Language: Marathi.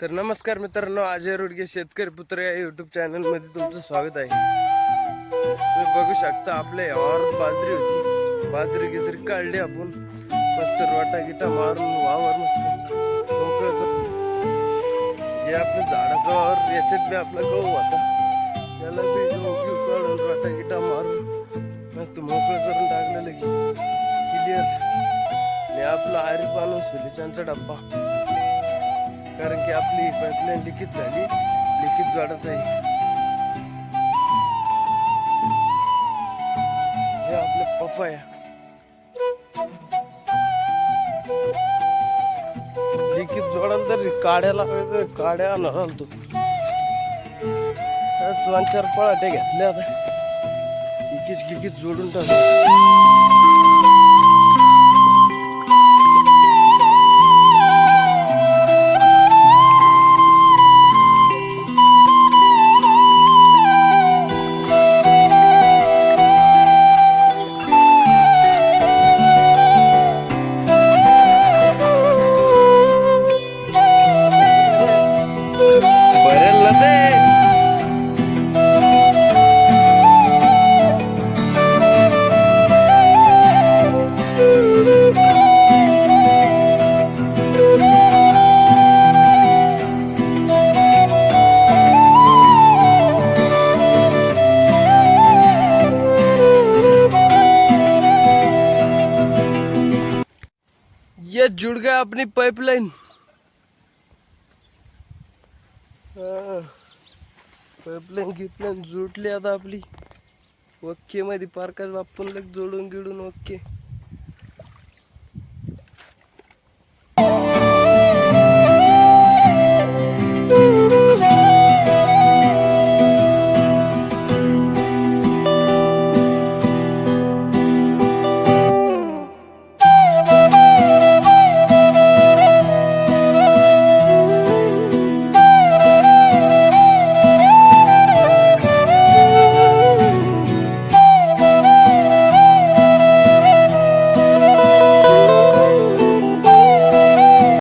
तर नमस्कार मित्रांनो, अजय रोडगे शेतकरी पुत्र या यूट्यूब चॅनलमध्ये तुमचं स्वागत आहे. तुम्ही बघू शकता आपल्या यावर बाजरी होती. बाजरी गिजरी काढली आपण, मस्त रोटा गिटा मारून वावर मस्त मोकळं करून. हे आपलं झाडाचा वावर, याच्यात बी आपला गहू होता, याला बी गहू घेऊ काढून रोटा गिटा मारून मस्त मोकळं करून टाकलेलं की क्लिअर. आणि आपला आरी पाणून सोलीचांचा डब्बा, कारण की आपली पाईपलाईन लिकेज झाली, लिकेज वाढत आहे. हे आपले पपया लिकेज जोडाल तर काड्याला काड्या आणणार आलतो. 2-4 पळाटे घेतले, आता लिकेज गिकेज जोडून टाकतो. ये जुड़ गया अपनी पाइपलाइन. पाइपलाइन गिपलाइन जुटली आता आपली. ओके मध्ये पार्कात आपण लग जोडून गिडून ओके.